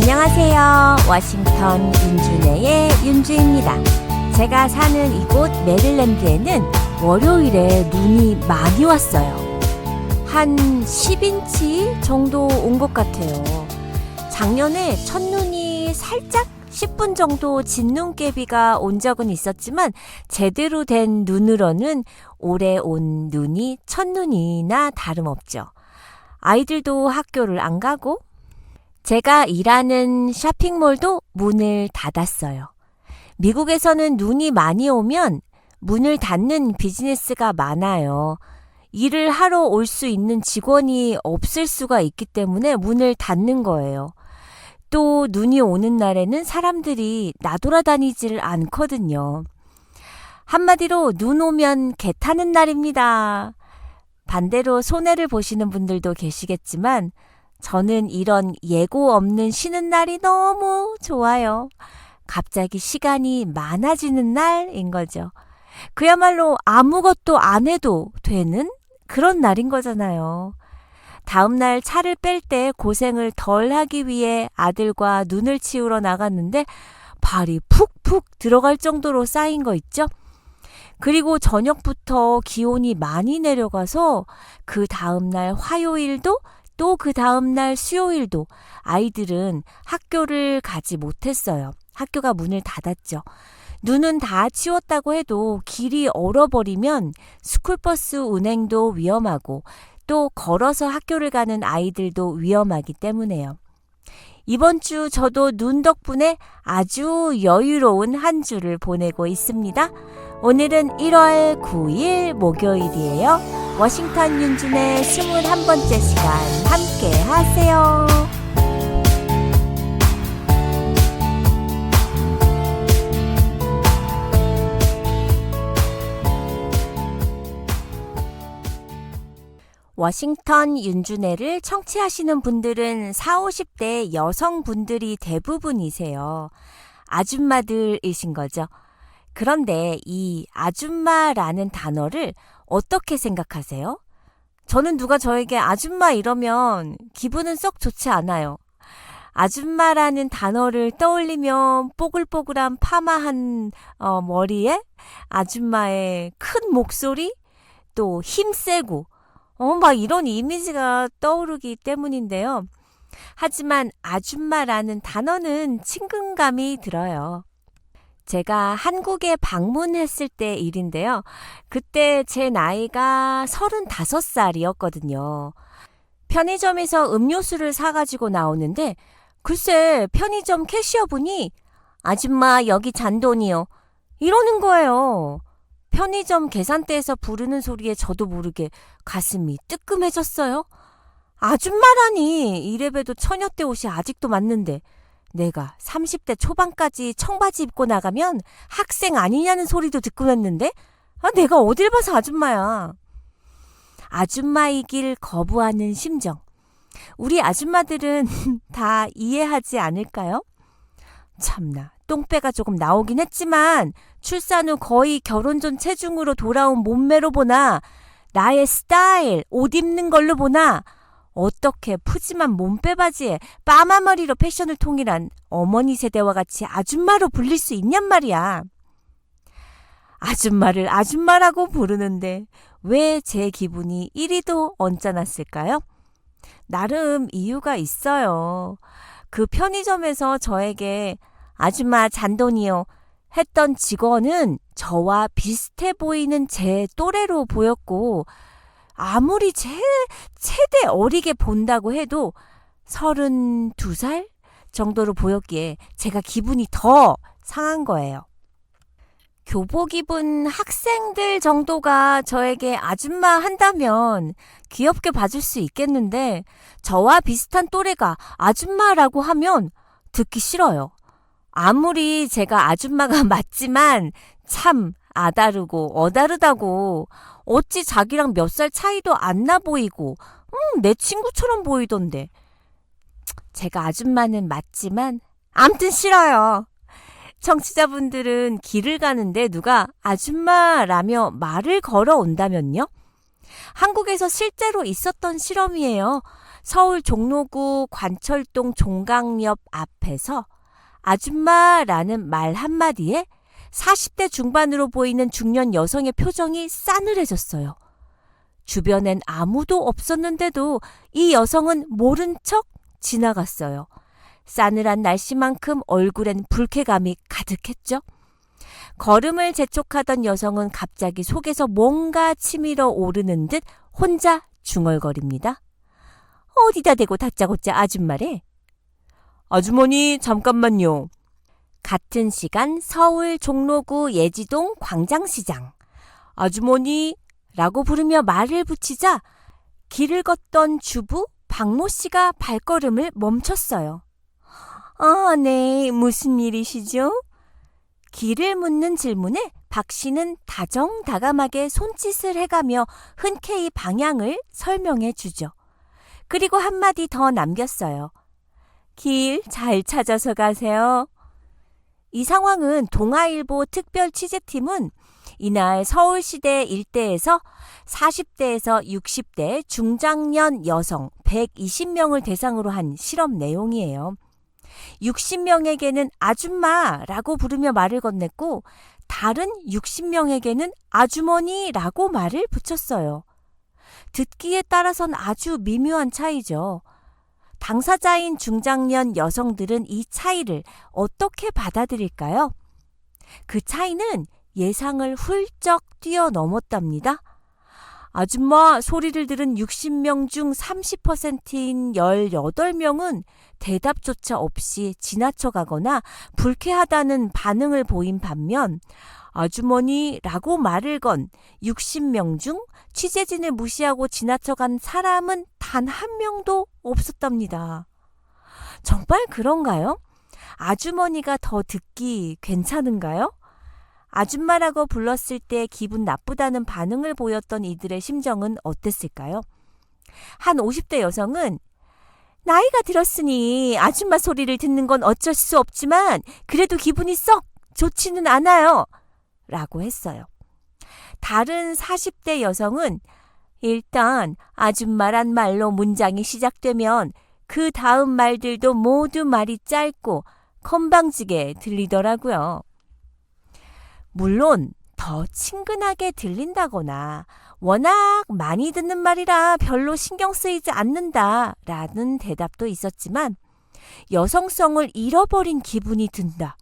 안녕하세요. 워싱턴 윤준혜의 윤주입니다. 제가 사는 이곳 메릴랜드에는 월요일에 눈이 많이 왔어요. 한 10인치 정도 온 것 같아요. 작년에 첫눈이 살짝 10분 정도 진눈깨비가 온 적은 있었지만 제대로 된 눈으로는 올해 온 눈이 첫눈이나 다름없죠. 아이들도 학교를 안 가고 제가 일하는 쇼핑몰도 문을 닫았어요. 미국에서는 눈이 많이 오면 문을 닫는 비즈니스가 많아요. 일을 하러 올 수 있는 직원이 없을 수가 있기 때문에 문을 닫는 거예요. 또 눈이 오는 날에는 사람들이 나돌아다니질 않거든요. 한마디로 눈 오면 개 타는 날입니다. 반대로 손해를 보시는 분들도 계시겠지만 저는 이런 예고 없는 쉬는 날이 너무 좋아요. 갑자기 시간이 많아지는 날인 거죠. 그야말로 아무것도 안 해도 되는 그런 날인 거잖아요. 다음 날 차를 뺄 때 고생을 덜 하기 위해 아들과 눈을 치우러 나갔는데 발이 푹푹 들어갈 정도로 쌓인 거 있죠? 그리고 저녁부터 기온이 많이 내려가서 그 다음 날 화요일도 또 그 다음 날 수요일도 아이들은 학교를 가지 못했어요. 학교가 문을 닫았죠. 눈은 다 치웠다고 해도 길이 얼어버리면 스쿨버스 운행도 위험하고 또 걸어서 학교를 가는 아이들도 위험하기 때문에요. 이번 주 저도 눈 덕분에 아주 여유로운 한 주를 보내고 있습니다. 오늘은 1월 9일 목요일이에요. 워싱턴 윤준의 21번째 시간 함께 하세요. 워싱턴 윤준혜를 청취하시는 분들은 40, 50대 여성분들이 대부분이세요. 아줌마들이신 거죠. 그런데 이 아줌마라는 단어를 어떻게 생각하세요? 저는 누가 저에게 아줌마 이러면 기분은 썩 좋지 않아요. 아줌마라는 단어를 떠올리면 뽀글뽀글한 파마한 머리에 아줌마의 큰 목소리, 또 힘세고 막 이런 이미지가 떠오르기 때문인데요. 하지만 아줌마라는 단어는 친근감이 들어요. 제가 한국에 방문했을 때 일인데요. 그때 제 나이가 35살이었거든요. 편의점에서 음료수를 사가지고 나오는데 글쎄 편의점 캐시어분이 아줌마 여기 잔돈이요. 이러는 거예요. 편의점 계산대에서 부르는 소리에 저도 모르게 가슴이 뜨끔해졌어요. 아줌마라니 이래봬도 처녀때 옷이 아직도 맞는데 내가 30대 초반까지 청바지 입고 나가면 학생 아니냐는 소리도 듣고 났는데 내가 어딜 봐서 아줌마야. 아줌마이길 거부하는 심정. 우리 아줌마들은 다 이해하지 않을까요? 참나 똥배가 조금 나오긴 했지만 출산 후 거의 결혼 전 체중으로 돌아온 몸매로 보나 나의 스타일, 옷 입는 걸로 보나 어떻게 푸짐한 몸빼바지에 빠마머리로 패션을 통일한 어머니 세대와 같이 아줌마로 불릴 수 있냔 말이야. 아줌마를 아줌마라고 부르는데 왜 제 기분이 이리도 언짢았을까요? 나름 이유가 있어요. 그 편의점에서 저에게 아줌마 잔돈이요 했던 직원은 저와 비슷해 보이는 제 또래로 보였고 아무리 최대 어리게 본다고 해도 32살 정도로 보였기에 제가 기분이 더 상한 거예요. 교복 입은 학생들 정도가 저에게 아줌마 한다면 귀엽게 봐줄 수 있겠는데 저와 비슷한 또래가 아줌마라고 하면 듣기 싫어요. 아무리 제가 아줌마가 맞지만 참 아다르고 어다르다고 어찌 자기랑 몇 살 차이도 안 나 보이고 내 친구처럼 보이던데 제가 아줌마는 맞지만 암튼 싫어요. 청취자분들은 길을 가는데 누가 아줌마라며 말을 걸어온다면요? 한국에서 실제로 있었던 실험이에요. 서울 종로구 관철동 종강역 앞에서 아줌마라는 말 한마디에 40대 중반으로 보이는 중년 여성의 표정이 싸늘해졌어요. 주변엔 아무도 없었는데도 이 여성은 모른 척 지나갔어요. 싸늘한 날씨만큼 얼굴엔 불쾌감이 가득했죠. 걸음을 재촉하던 여성은 갑자기 속에서 뭔가 치밀어 오르는 듯 혼자 중얼거립니다. 어디다 대고 다짜고짜 아줌마래? 아주머니 잠깐만요. 같은 시간 서울 종로구 예지동 광장시장. 아주머니라고 부르며 말을 붙이자 길을 걷던 주부 박모 씨가 발걸음을 멈췄어요. 아, 네, 무슨 일이시죠? 길을 묻는 질문에 박 씨는 다정다감하게 손짓을 해가며 흔쾌히 방향을 설명해 주죠. 그리고 한마디 더 남겼어요. 길 잘 찾아서 가세요. 이 상황은 동아일보 특별 취재팀은 이날 서울시대 일대에서 40대에서 60대 중장년 여성 120명을 대상으로 한 실험 내용이에요. 60명에게는 아줌마라고 부르며 말을 건넸고 다른 60명에게는 아주머니라고 말을 붙였어요. 듣기에 따라선 아주 미묘한 차이죠. 당사자인 중장년 여성들은 이 차이를 어떻게 받아들일까요? 그 차이는 예상을 훌쩍 뛰어넘었답니다. 아줌마 소리를 들은 60명 중 30%인 18명은 대답조차 없이 지나쳐가거나 불쾌하다는 반응을 보인 반면 아주머니라고 말을 건 60명 중 취재진을 무시하고 지나쳐간 사람은 단 한 명도 없었답니다. 정말 그런가요? 아주머니가 더 듣기 괜찮은가요? 아줌마라고 불렀을 때 기분 나쁘다는 반응을 보였던 이들의 심정은 어땠을까요? 한 50대 여성은 나이가 들었으니 아줌마 소리를 듣는 건 어쩔 수 없지만 그래도 기분이 썩 좋지는 않아요. 라고 했어요. 다른 40대 여성은 일단 아줌마란 말로 문장이 시작되면 그 다음 말들도 모두 말이 짧고 건방지게 들리더라고요. 물론 더 친근하게 들린다거나 워낙 많이 듣는 말이라 별로 신경 쓰이지 않는다라는 대답도 있었지만 여성성을 잃어버린 기분이 든다.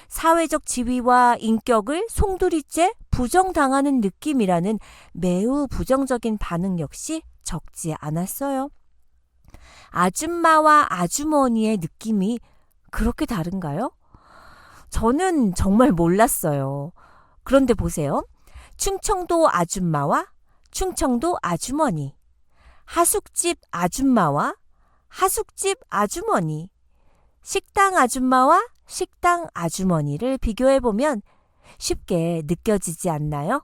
사회적 지위와 인격을 송두리째 부정당하는 느낌이라는 매우 부정적인 반응 역시 적지 않았어요. 아줌마와 아주머니의 느낌이 그렇게 다른가요? 저는 정말 몰랐어요. 그런데 보세요. 충청도 아줌마와 충청도 아주머니, 하숙집 아줌마와 하숙집 아주머니, 식당 아줌마와 식당 아주머니를 비교해보면 쉽게 느껴지지 않나요?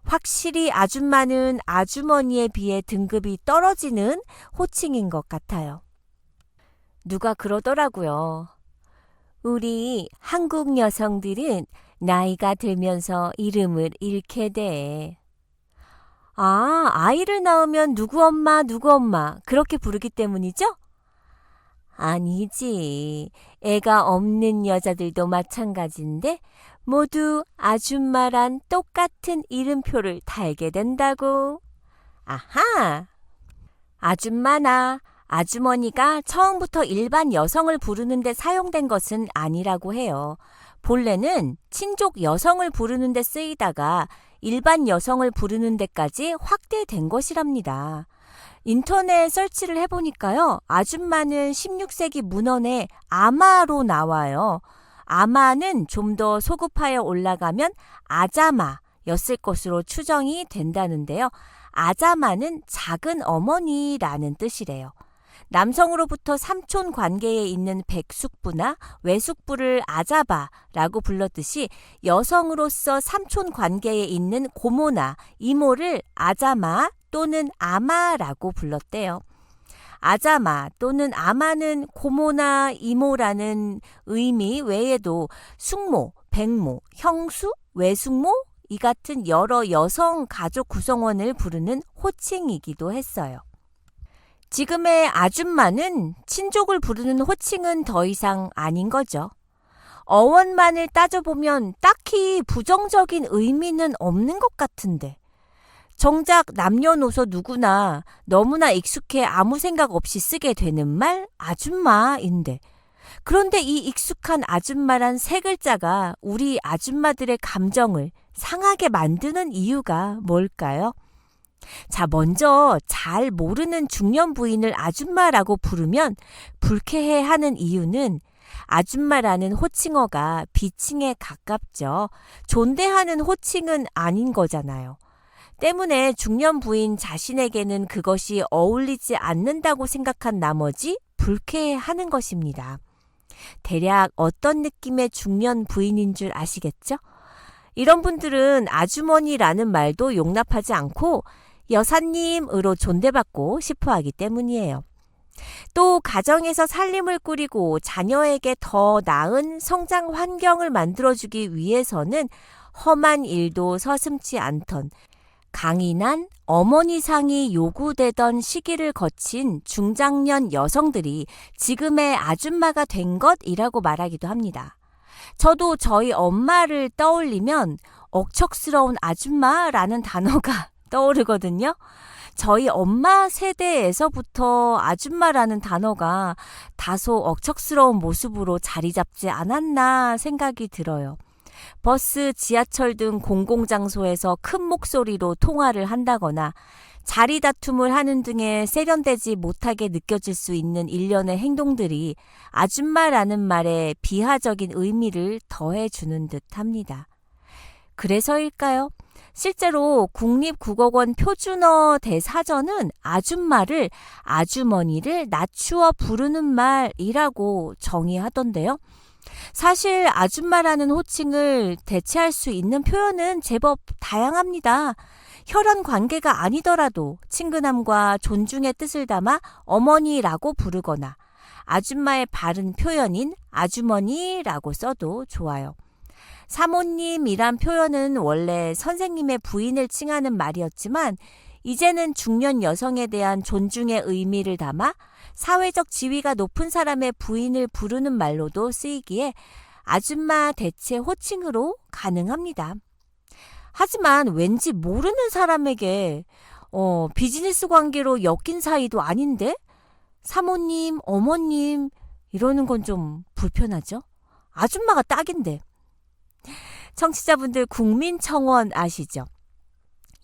확실히 아줌마는 아주머니에 비해 등급이 떨어지는 호칭인 것 같아요. 누가 그러더라고요. 우리 한국 여성들은 나이가 들면서 이름을 잃게 돼. 아, 아이를 낳으면 누구 엄마 그렇게 부르기 때문이죠? 아니지. 애가 없는 여자들도 마찬가지인데 모두 아줌마란 똑같은 이름표를 달게 된다고. 아하! 아줌마나 아주머니가 처음부터 일반 여성을 부르는 데 사용된 것은 아니라고 해요. 본래는 친족 여성을 부르는 데 쓰이다가 일반 여성을 부르는 데까지 확대된 것이랍니다. 인터넷 설치를 해보니까요. 아줌마는 16세기 문헌에 아마로 나와요. 아마는 좀 더 소급하여 올라가면 아자마였을 것으로 추정이 된다는데요. 아자마는 작은 어머니라는 뜻이래요. 남성으로부터 삼촌 관계에 있는 백숙부나 외숙부를 아자바라고 불렀듯이 여성으로서 삼촌 관계에 있는 고모나 이모를 아자마 또는 아마라고 불렀대요. 아자마 또는 아마는 고모나 이모라는 의미 외에도 숙모, 백모, 형수, 외숙모 이 같은 여러 여성 가족 구성원을 부르는 호칭이기도 했어요. 지금의 아줌마는 친족을 부르는 호칭은 더 이상 아닌 거죠. 어원만을 따져보면 딱히 부정적인 의미는 없는 것 같은데. 정작 남녀노소 누구나 너무나 익숙해 아무 생각 없이 쓰게 되는 말 아줌마인데. 그런데 이 익숙한 아줌마란 세 글자가 우리 아줌마들의 감정을 상하게 만드는 이유가 뭘까요? 자, 먼저 잘 모르는 중년 부인을 아줌마라고 부르면 불쾌해하는 이유는 아줌마라는 호칭어가 비칭에 가깝죠. 존대하는 호칭은 아닌 거잖아요. 때문에 중년 부인 자신에게는 그것이 어울리지 않는다고 생각한 나머지 불쾌해하는 것입니다. 대략 어떤 느낌의 중년 부인인 줄 아시겠죠? 이런 분들은 아주머니라는 말도 용납하지 않고 여사님으로 존대받고 싶어 하기 때문이에요. 또 가정에서 살림을 꾸리고 자녀에게 더 나은 성장 환경을 만들어주기 위해서는 험한 일도 서슴지 않던 강인한 어머니상이 요구되던 시기를 거친 중장년 여성들이 지금의 아줌마가 된 것이라고 말하기도 합니다. 저도 저희 엄마를 떠올리면 억척스러운 아줌마라는 단어가 떠오르거든요. 저희 엄마 세대에서부터 아줌마라는 단어가 다소 억척스러운 모습으로 자리 잡지 않았나 생각이 들어요. 버스, 지하철 등 공공장소에서 큰 목소리로 통화를 한다거나 자리 다툼을 하는 등의 세련되지 못하게 느껴질 수 있는 일련의 행동들이 아줌마라는 말에 비하적인 의미를 더해주는 듯합니다. 그래서일까요? 실제로 국립국어원 표준어 대사전은 아줌마를 아주머니를 낮추어 부르는 말이라고 정의하던데요. 사실 아줌마라는 호칭을 대체할 수 있는 표현은 제법 다양합니다. 혈연 관계가 아니더라도 친근함과 존중의 뜻을 담아 어머니라고 부르거나 아줌마의 바른 표현인 아주머니라고 써도 좋아요. 사모님이란 표현은 원래 선생님의 부인을 칭하는 말이었지만 이제는 중년 여성에 대한 존중의 의미를 담아 사회적 지위가 높은 사람의 부인을 부르는 말로도 쓰이기에 아줌마 대체 호칭으로 가능합니다. 하지만 왠지 모르는 사람에게 비즈니스 관계로 엮인 사이도 아닌데 사모님, 어머님 이러는 건 좀 불편하죠? 아줌마가 딱인데. 청취자분들 국민청원 아시죠?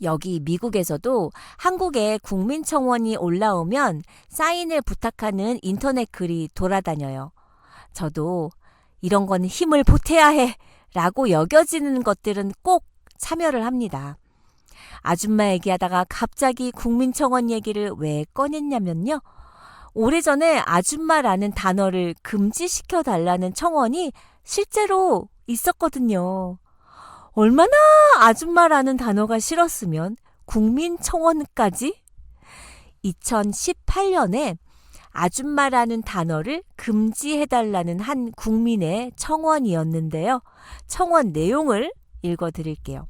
여기 미국에서도 한국에 국민청원이 올라오면 사인을 부탁하는 인터넷 글이 돌아다녀요. 저도 이런 건 힘을 보태야 해 라고 여겨지는 것들은 꼭 참여를 합니다. 아줌마 얘기하다가 갑자기 국민청원 얘기를 왜 꺼냈냐면요. 오래전에 아줌마라는 단어를 금지시켜달라는 청원이 실제로 있었거든요. 얼마나 아줌마라는 단어가 싫었으면 국민청원까지? 2018년에 아줌마라는 단어를 금지해달라는 한 국민의 청원이었는데요. 청원 내용을 읽어드릴게요.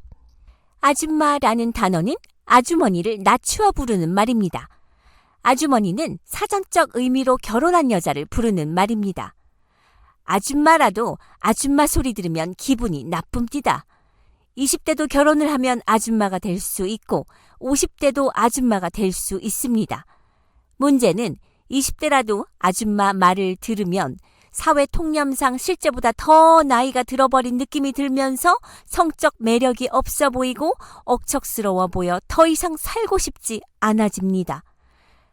아줌마라는 단어는 아주머니를 낮추어 부르는 말입니다. 아주머니는 사전적 의미로 결혼한 여자를 부르는 말입니다. 아줌마라도 아줌마 소리 들으면 기분이 나쁩니다. 20대도 결혼을 하면 아줌마가 될 수 있고 50대도 아줌마가 될 수 있습니다. 문제는 20대라도 아줌마 말을 들으면 사회 통념상 실제보다 더 나이가 들어버린 느낌이 들면서 성적 매력이 없어 보이고 억척스러워 보여 더 이상 살고 싶지 않아집니다.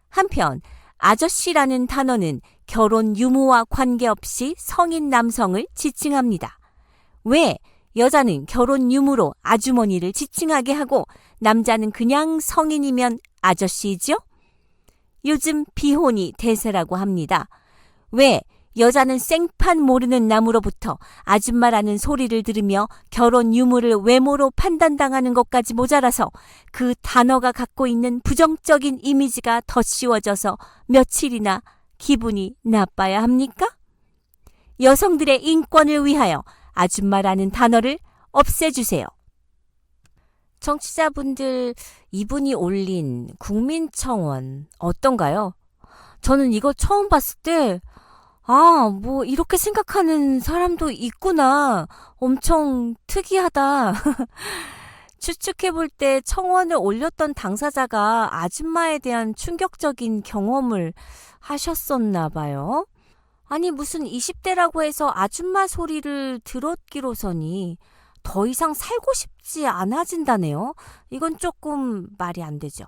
한편 아저씨라는 단어는 결혼 유무와 관계없이 성인 남성을 지칭합니다. 왜 여자는 결혼 유무로 아주머니를 지칭하게 하고 남자는 그냥 성인이면 아저씨죠? 요즘 비혼이 대세라고 합니다. 왜 여자는 생판 모르는 나무로부터 아줌마라는 소리를 들으며 결혼 유무를 외모로 판단당하는 것까지 모자라서 그 단어가 갖고 있는 부정적인 이미지가 더 씌워져서 며칠이나 기분이 나빠야 합니까? 여성들의 인권을 위하여 아줌마라는 단어를 없애주세요. 청취자분들, 이분이 올린 국민청원 어떤가요? 저는 이거 처음 봤을 때, 뭐, 이렇게 생각하는 사람도 있구나. 엄청 특이하다. 추측해볼 때 청원을 올렸던 당사자가 아줌마에 대한 충격적인 경험을 하셨었나 봐요. 아니, 무슨 20대라고 해서 아줌마 소리를 들었기로서니 더 이상 살고 싶지 않아진다네요. 이건 조금 말이 안 되죠.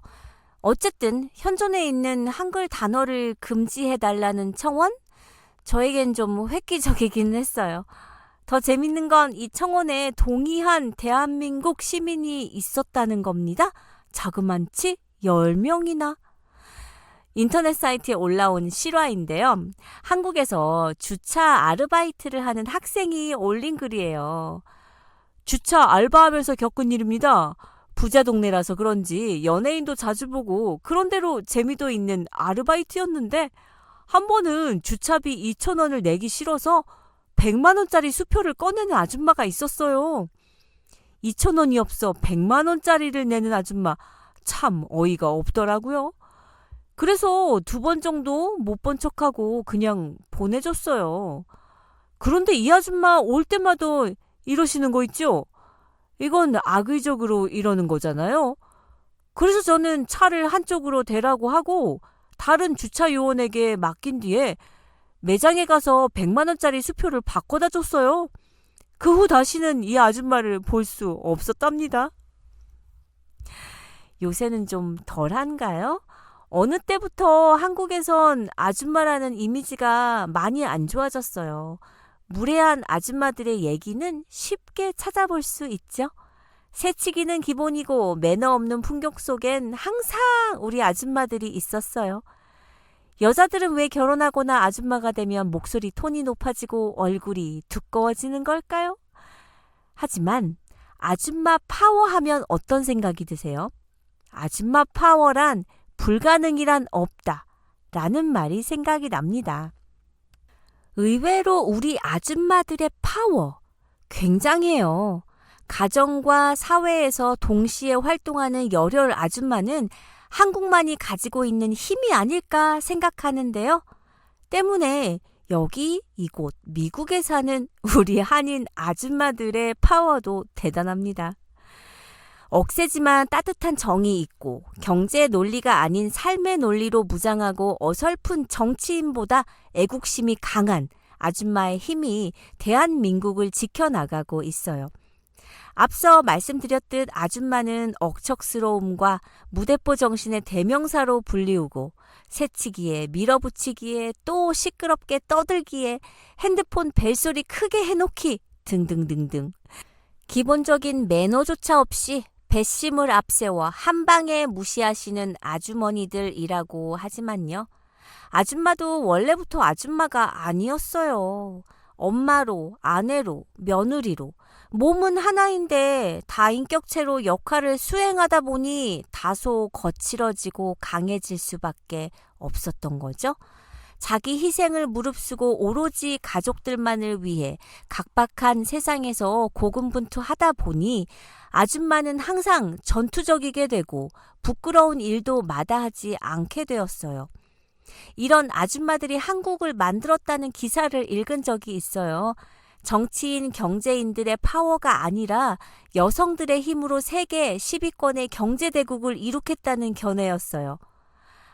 어쨌든 현존에 있는 한글 단어를 금지해달라는 청원? 저에겐 좀 획기적이긴 했어요. 더 재밌는 건 이 청원에 동의한 대한민국 시민이 있었다는 겁니다. 자그만치 10명이나. 인터넷 사이트에 올라온 실화인데요. 한국에서 주차 아르바이트를 하는 학생이 올린 글이에요. 주차 알바하면서 겪은 일입니다. 부자 동네라서 그런지 연예인도 자주 보고 그런대로 재미도 있는 아르바이트였는데 한 번은 주차비 2,000원을 내기 싫어서 100만 원짜리 수표를 꺼내는 아줌마가 있었어요. 2,000원이 없어 100만 원짜리를 내는 아줌마 참 어이가 없더라고요. 그래서 2번 정도 못 본 척하고 그냥 보내줬어요. 그런데 이 아줌마 올 때마다 이러시는 거 있죠? 이건 악의적으로 이러는 거잖아요. 그래서 저는 차를 한쪽으로 대라고 하고 다른 주차 요원에게 맡긴 뒤에 매장에 가서 100만 원짜리 수표를 바꿔다 줬어요. 그 후 다시는 이 아줌마를 볼 수 없었답니다. 요새는 좀 덜한가요? 어느 때부터 한국에선 아줌마라는 이미지가 많이 안 좋아졌어요. 무례한 아줌마들의 얘기는 쉽게 찾아볼 수 있죠. 새치기는 기본이고 매너 없는 풍경 속엔 항상 우리 아줌마들이 있었어요. 여자들은 왜 결혼하거나 아줌마가 되면 목소리 톤이 높아지고 얼굴이 두꺼워지는 걸까요? 하지만 아줌마 파워하면 어떤 생각이 드세요? 아줌마 파워란 불가능이란 없다 라는 말이 생각이 납니다. 의외로 우리 아줌마들의 파워 굉장해요. 가정과 사회에서 동시에 활동하는 열혈 아줌마는 한국만이 가지고 있는 힘이 아닐까 생각하는데요. 때문에 여기 이곳 미국에 사는 우리 한인 아줌마들의 파워도 대단합니다. 억세지만 따뜻한 정이 있고 경제 논리가 아닌 삶의 논리로 무장하고 어설픈 정치인보다 애국심이 강한 아줌마의 힘이 대한민국을 지켜나가고 있어요. 앞서 말씀드렸듯 아줌마는 억척스러움과 무대뽀 정신의 대명사로 불리우고 새치기에 밀어붙이기에 또 시끄럽게 떠들기에 핸드폰 벨소리 크게 해놓기 등등등등. 기본적인 매너조차 없이 배심을 앞세워 한 방에 무시하시는 아주머니들이라고 하지만요. 아줌마도 원래부터 아줌마가 아니었어요. 엄마로, 아내로, 며느리로 몸은 하나인데 다인격체로 역할을 수행하다 보니 다소 거칠어지고 강해질 수밖에 없었던 거죠. 자기 희생을 무릅쓰고 오로지 가족들만을 위해 각박한 세상에서 고군분투하다 보니 아줌마는 항상 전투적이게 되고 부끄러운 일도 마다하지 않게 되었어요. 이런 아줌마들이 한국을 만들었다는 기사를 읽은 적이 있어요. 정치인, 경제인들의 파워가 아니라 여성들의 힘으로 세계 10위권의 경제대국을 이룩했다는 견해였어요.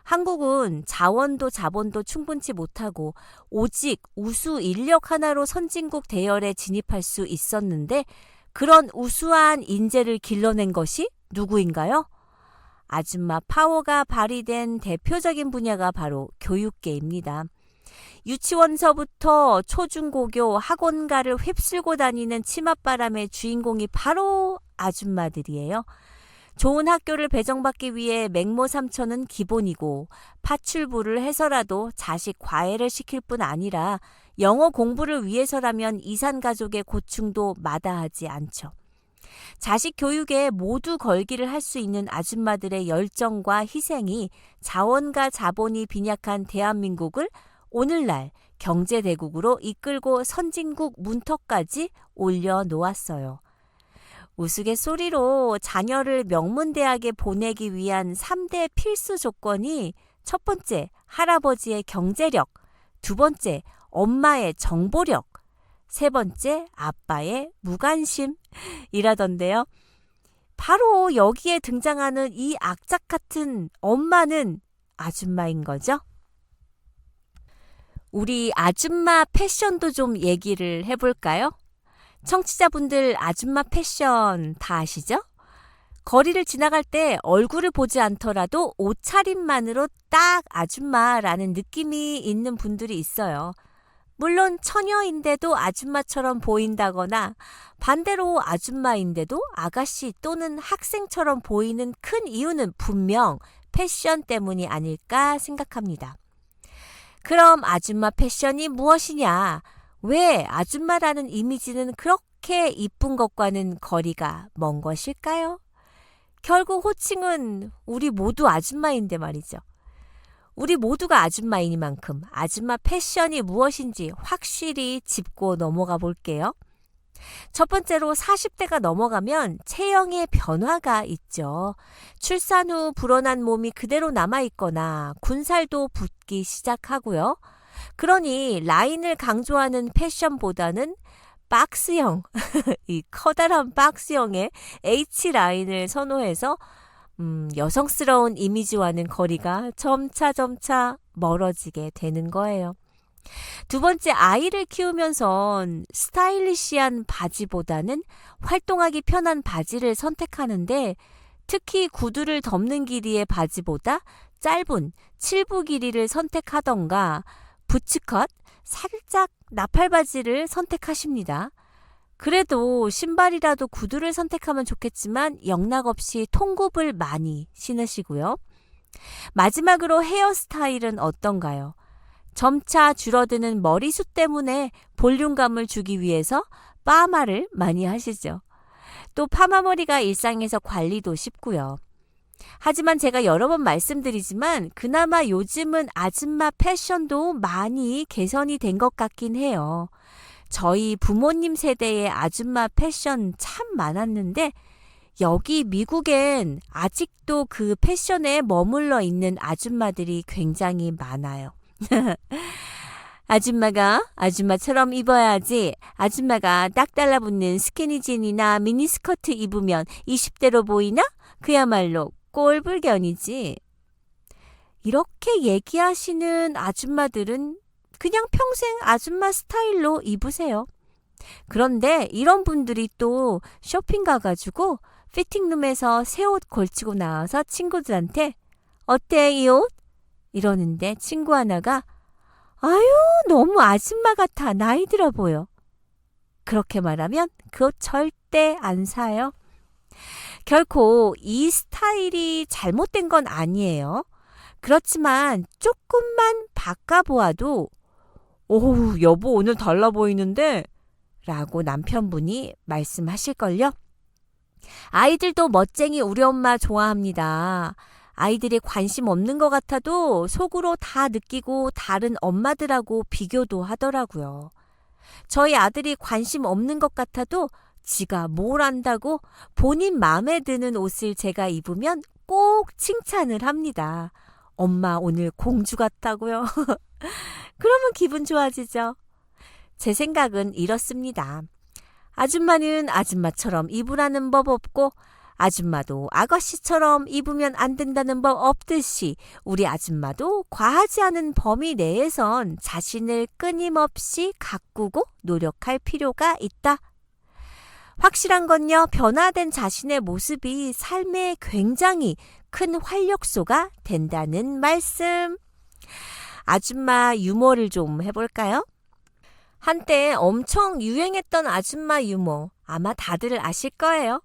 한국은 자원도 자본도 충분치 못하고 오직 우수 인력 하나로 선진국 대열에 진입할 수 있었는데 그런 우수한 인재를 길러낸 것이 누구인가요? 아줌마 파워가 발휘된 대표적인 분야가 바로 교육계입니다. 유치원서부터 초중고교 학원가를 휩쓸고 다니는 치맛바람의 주인공이 바로 아줌마들이에요. 좋은 학교를 배정받기 위해 맹모 삼천은 기본이고 파출부를 해서라도 자식 과외를 시킬 뿐 아니라 영어 공부를 위해서라면 이산가족의 고충도 마다하지 않죠. 자식 교육에 모두 걸기를 할 수 있는 아줌마들의 열정과 희생이 자원과 자본이 빈약한 대한민국을 오늘날 경제대국으로 이끌고 선진국 문턱까지 올려놓았어요. 우스갯소리로 자녀를 명문대학에 보내기 위한 3대 필수 조건이 첫 번째, 할아버지의 경제력. 두 번째, 엄마의 정보력. 세 번째, 아빠의 무관심이라던데요. 바로 여기에 등장하는 이 악착 같은 엄마는 아줌마인 거죠. 우리 아줌마 패션도 좀 얘기를 해볼까요? 청취자분들 아줌마 패션 다 아시죠? 거리를 지나갈 때 얼굴을 보지 않더라도 옷차림만으로 딱 아줌마라는 느낌이 있는 분들이 있어요. 물론 처녀인데도 아줌마처럼 보인다거나 반대로 아줌마인데도 아가씨 또는 학생처럼 보이는 큰 이유는 분명 패션 때문이 아닐까 생각합니다. 그럼 아줌마 패션이 무엇이냐? 왜 아줌마라는 이미지는 그렇게 이쁜 것과는 거리가 먼 것일까요? 결국 호칭은 우리 모두 아줌마인데 말이죠. 우리 모두가 아줌마이니만큼 아줌마 패션이 무엇인지 확실히 짚고 넘어가 볼게요. 첫 번째로 40대가 넘어가면 체형의 변화가 있죠. 출산 후 불어난 몸이 그대로 남아있거나 군살도 붙기 시작하고요. 그러니 라인을 강조하는 패션보다는 박스형, 이 커다란 박스형의 H라인을 선호해서 여성스러운 이미지와는 거리가 점차 멀어지게 되는 거예요. 두 번째, 아이를 키우면선 스타일리시한 바지보다는 활동하기 편한 바지를 선택하는데 특히 구두를 덮는 길이의 바지보다 짧은 7부 길이를 선택하던가 부츠컷, 살짝 나팔바지를 선택하십니다. 그래도 신발이라도 구두를 선택하면 좋겠지만 영락없이 통굽을 많이 신으시고요. 마지막으로 헤어스타일은 어떤가요? 점차 줄어드는 머리숱 때문에 볼륨감을 주기 위해서 파마를 많이 하시죠. 또 파마머리가 일상에서 관리도 쉽고요. 하지만 제가 여러 번 말씀드리지만 그나마 요즘은 아줌마 패션도 많이 개선이 된 것 같긴 해요. 저희 부모님 세대의 아줌마 패션 참 많았는데 여기 미국엔 아직도 그 패션에 머물러 있는 아줌마들이 굉장히 많아요. 아줌마가 아줌마처럼 입어야지. 아줌마가 딱 달라붙는 스키니진이나 미니스커트 입으면 20대로 보이나? 그야말로 꼴불견이지. 이렇게 얘기하시는 아줌마들은 그냥 평생 아줌마 스타일로 입으세요. 그런데 이런 분들이 또 쇼핑 가가지고 피팅룸에서 새 옷 걸치고 나와서 친구들한테 어때 이 옷? 이러는데 친구 하나가 아유 너무 아줌마 같아 나이 들어 보여. 그렇게 말하면 그 옷 절대 안 사요. 결코 이 스타일이 잘못된 건 아니에요. 그렇지만 조금만 바꿔보아도 오우 여보 오늘 달라 보이는데? 라고 남편분이 말씀하실걸요. 아이들도 멋쟁이 우리 엄마 좋아합니다. 아이들이 관심 없는 것 같아도 속으로 다 느끼고 다른 엄마들하고 비교도 하더라고요. 저희 아들이 관심 없는 것 같아도 지가 뭘 안다고 본인 마음에 드는 옷을 제가 입으면 꼭 칭찬을 합니다. 엄마 오늘 공주 같다고요. 그러면 기분 좋아지죠. 제 생각은 이렇습니다. 아줌마는 아줌마처럼 입으라는 법 없고 아줌마도 아가씨처럼 입으면 안 된다는 법 없듯이 우리 아줌마도 과하지 않은 범위 내에선 자신을 끊임없이 가꾸고 노력할 필요가 있다. 확실한 건요. 변화된 자신의 모습이 삶에 굉장히 큰 활력소가 된다는 말씀. 아줌마 유머를 좀 해볼까요? 한때 엄청 유행했던 아줌마 유머 아마 다들 아실 거예요.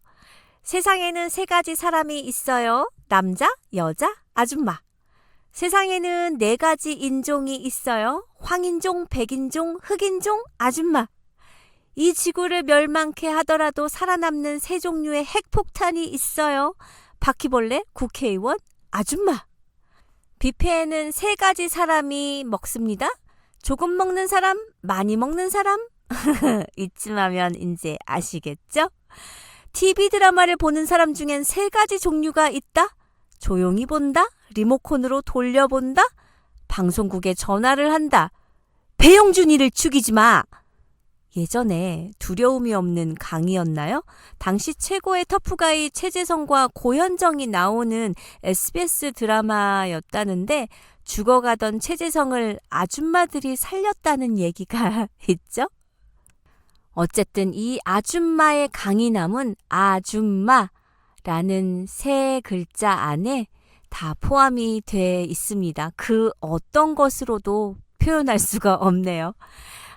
세상에는 3가지 사람이 있어요. 남자, 여자, 아줌마. 세상에는 4가지 인종이 있어요. 황인종, 백인종, 흑인종, 아줌마. 이 지구를 멸망케 하더라도 살아남는 3종류의 핵폭탄이 있어요. 바퀴벌레, 국회의원, 아줌마. 뷔페에는 3가지 사람이 먹습니다. 조금 먹는 사람, 많이 먹는 사람? 이쯤 하면 이제 아시겠죠? TV 드라마를 보는 사람 중엔 3가지 종류가 있다. 조용히 본다, 리모컨으로 돌려본다? 방송국에 전화를 한다. 배용준이를 죽이지 마! 예전에 두려움이 없는 강이었나요? 당시 최고의 터프가이 최재성과 고현정이 나오는 SBS 드라마였다는데 죽어가던 최재성을 아줌마들이 살렸다는 얘기가 있죠? 어쨌든 이 아줌마의 강인함은 아줌마라는 세 글자 안에 다 포함이 돼 있습니다. 그 어떤 것으로도 표현할 수가 없네요.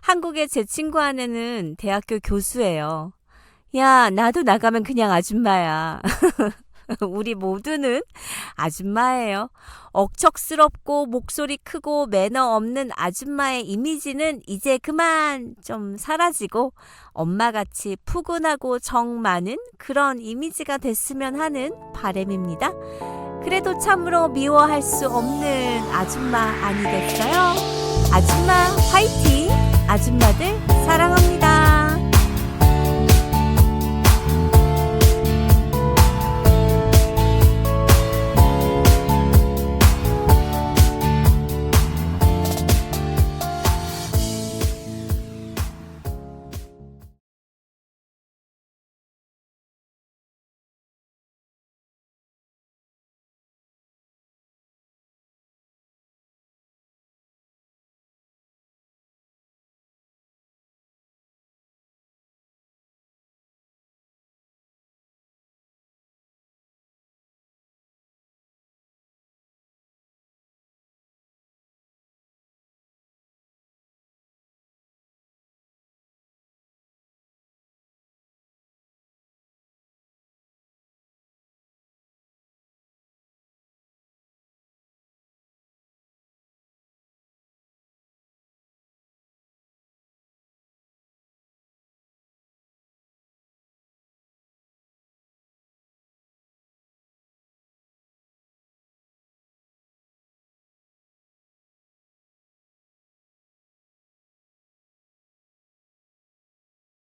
한국의 제 친구 아내는 대학교 교수예요. 야, 나도 나가면 그냥 아줌마야. 우리 모두는 아줌마예요. 억척스럽고 목소리 크고 매너 없는 아줌마의 이미지는 이제 그만 좀 사라지고 엄마같이 푸근하고 정 많은 그런 이미지가 됐으면 하는 바람입니다. 그래도 참으로 미워할 수 없는 아줌마 아니겠어요? 아줌마 화이팅! 아줌마들 사랑합니다.